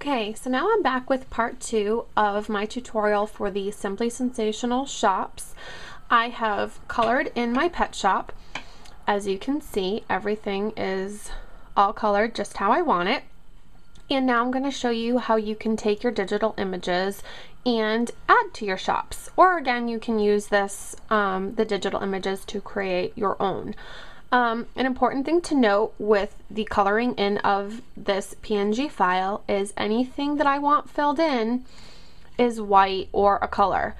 Okay, so now I'm back with part 2 of my tutorial for the Simply Sensational Shoppes. I have colored in my pet shop. As you can see, everything is all colored just how I want it. And now I'm going to show you how you can take your digital images and add to your shops. Or again, you can use this, the digital images to create your own. An important thing to note with the coloring in of this PNG file is anything that I want filled in is white or a color.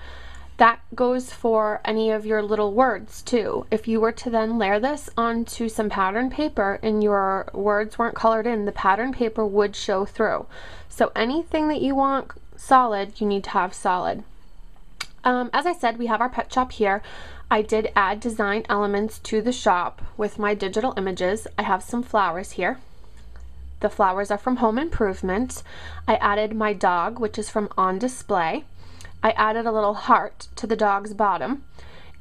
That goes for any of your little words too. If you were to then layer this onto some pattern paper and your words weren't colored in, the pattern paper would show through. So anything that you want solid, you need to have solid. As I said, we have our pet shop here. I did add design elements to the shop with my digital images. I have some flowers here. The flowers are from Home Improvement. I added my dog, which is from On Display. I added a little heart to the dog's bottom,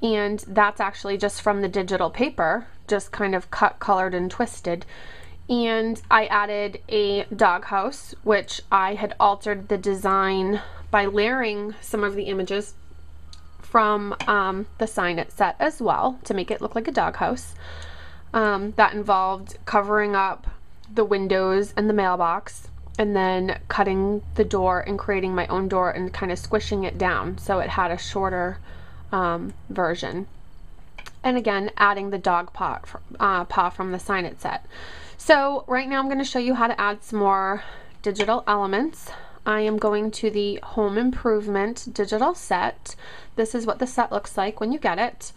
and that's actually just from the digital paper, just kind of cut, colored, and twisted. And I added a doghouse, which I had altered the design by layering some of the images from the Sign It set as well to make it look like a doghouse. That involved covering up the windows and the mailbox, and then cutting the door and creating my own door and kind of squishing it down so it had a shorter version. And again, adding the dog paw from the Sign It set. So right now I'm going to show you how to add some more digital elements. I am going to the Home Improvement digital set. This is what the set looks like when you get it.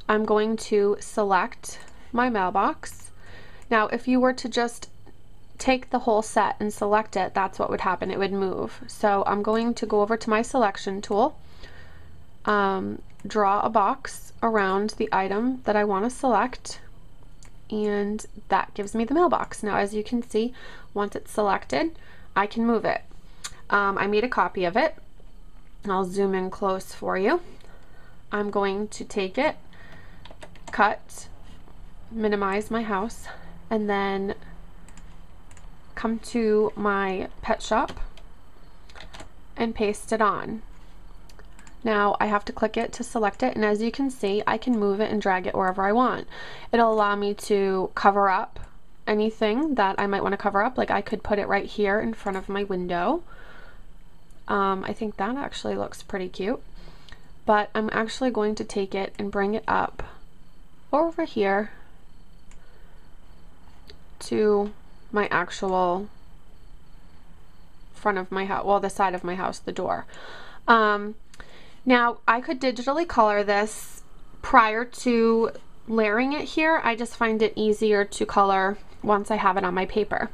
I'm going to select my mailbox. Now, if you were to just take the whole set and select it, that's what would happen. It would move. So I'm going to go over to my selection tool, draw a box around the item that I want to select, and that gives me the mailbox. Now, as you can see, once it's selected, I can move it. I made a copy of it. I'll zoom in close for you. I'm going to take it, cut, minimize my house, and then come to my pet shop and paste it on. Now I have to click it to select it, and as you can see, I can move it and drag it wherever I want. It'll allow me to cover up anything that I might want to cover up, like I could put it right here in front of my window. I think that actually looks pretty cute, but I'm actually going to take it and bring it up over here to my actual front of my house, well, the side of my house, the door. Now I could digitally color this prior to layering it here. I just find it easier to color once I have it on my paper.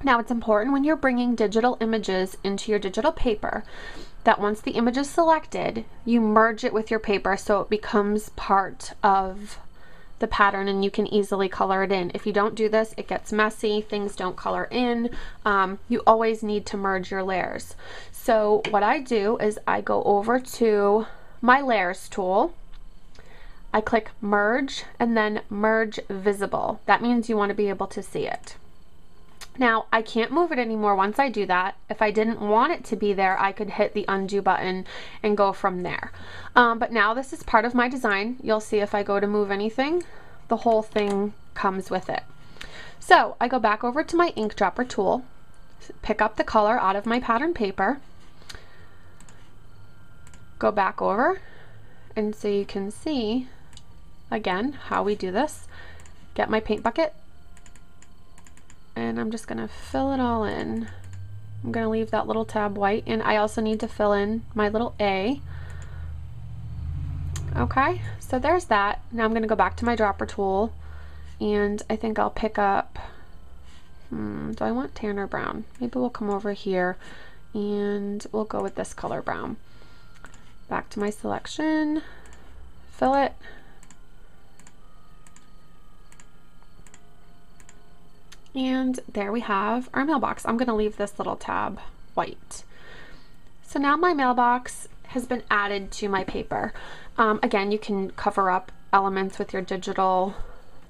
Now, it's important when you're bringing digital images into your digital paper that once the image is selected, you merge it with your paper so it becomes part of the pattern and you can easily color it in. If you don't do this, it gets messy, things don't color in. You always need to merge your layers. So what I do is I go over to my layers tool, I click merge, and then merge visible. That means you want to be able to see it. Now, I can't move it anymore once I do that. If I didn't want it to be there, I could hit the undo button and go from there. But now this is part of my design. You'll see if I go to move anything, the whole thing comes with it. So I go back over to my ink dropper tool, pick up the color out of my pattern paper, go back over, and so you can see again how we do this. Get my paint bucket, and I'm just going to fill it all in. I'm going to leave that little tab white, and I also need to fill in my little A. Okay, so there's that. Now I'm going to go back to my dropper tool, and I think I'll pick up, do I want tan or brown? Maybe we'll come over here and we'll go with this color brown. Back to my selection, fill it, and there we have our mailbox. I'm going to leave this little tab white. So now my mailbox has been added to my paper. Again, you can cover up elements with your digital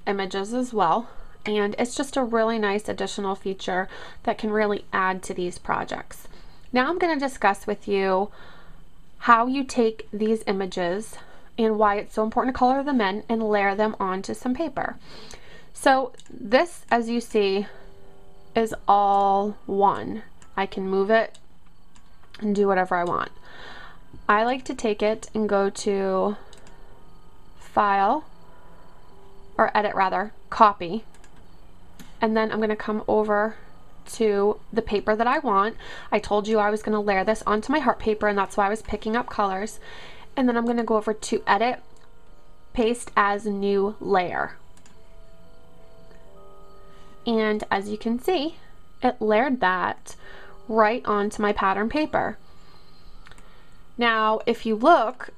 images as well. and it's just a really nice additional feature that can really add to these projects. Now I'm going to discuss with you how you take these images and why it's so important to color them in and layer them onto some paper. So this, as you see, is all one. I can move it and do whatever I want. I like to take it and go to File, or Edit rather, Copy, and then I'm going to come over to the paper that I want. I told you I was going to layer this onto my heart paper, and that's why I was picking up colors. And then I'm going to go over to Edit, Paste as New Layer. And as you can see, it layered that right onto my pattern paper. Now, if you look,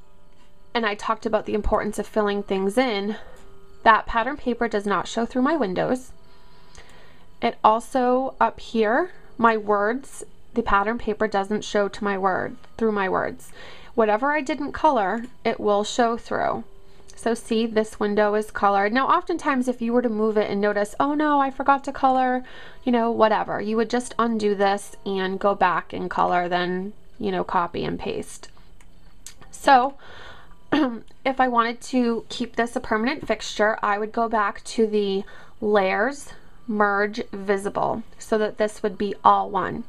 and I talked about the importance of filling things in, that pattern paper does not show through my windows. It also, up here, my words, the pattern paper doesn't show to through my words. Whatever I didn't color, it will show through. So see, this window is colored. Now, oftentimes if you were to move it and notice, oh no, I forgot to color, you know, whatever, you would just undo this and go back and color, then, you know, copy and paste. So if I wanted to keep this a permanent fixture, I would go back to the Layers, Merge, Visible, so that this would be all one.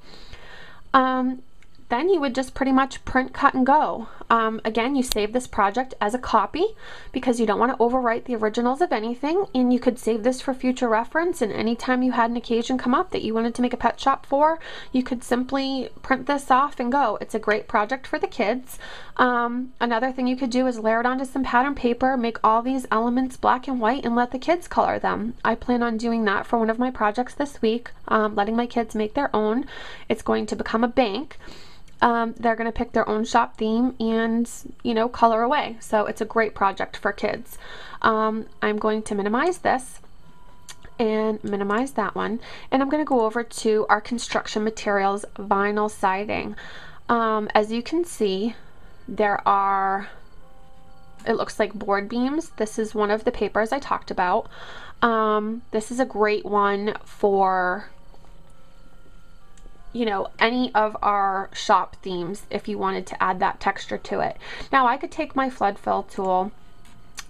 Then you would just pretty much print, cut, and go. Again, you save this project as a copy because you don't want to overwrite the originals of anything, and you could save this for future reference, and anytime you had an occasion come up that you wanted to make a pet shop for, you could simply print this off and go. It's a great project for the kids. Another thing you could do is layer it onto some pattern paper, make all these elements black and white, and let the kids color them. I plan on doing that for one of my projects this week, letting my kids make their own. It's going to become a bank. They're going to pick their own shop theme and, you know, color away. So it's a great project for kids. I'm going to minimize this and minimize that one. And I'm going to go over to our construction materials vinyl siding. As you can see, there are, it looks like board beams. This is one of the papers I talked about. This is a great one for, you know, any of our shop themes if you wanted to add that texture to it. Now I could take my flood fill tool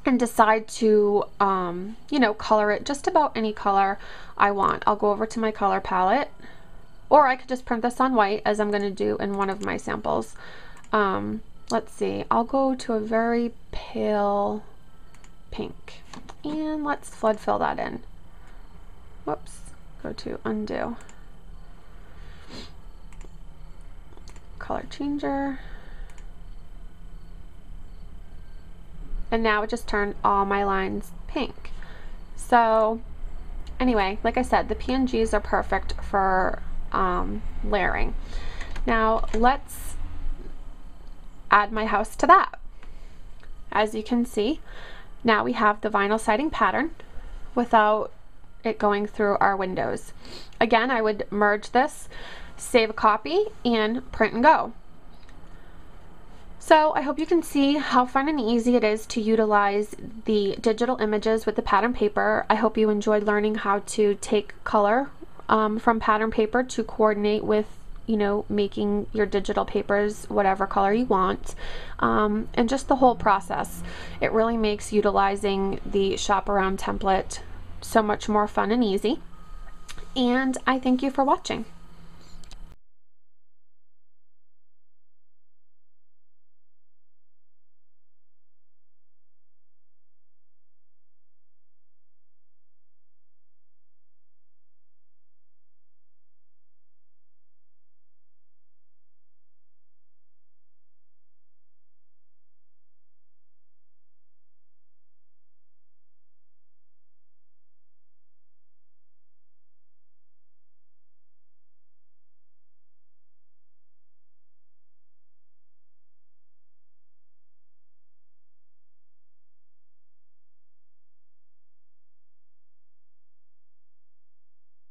and decide to you know, color it just about any color I want. I'll go over to my color palette, or I could just print this on white as I'm going to do in one of my samples. Let's see, I'll go to a very pale pink and let's flood fill that in. Whoops, go to undo. Color changer, and now it just turned all my lines pink. So anyway, like I said, the PNGs are perfect for layering. Now let's add my house to that. As you can see, now we have the vinyl siding pattern without it going through our windows. Again, I would merge this, save a copy, and print and go. So I hope you can see how fun and easy it is to utilize the digital images with the pattern paper. I hope you enjoyed learning how to take color from pattern paper to coordinate with, you know, making your digital papers whatever color you want, and just the whole process. It really makes utilizing the Shop Around template so much more fun and easy. And I thank you for watching.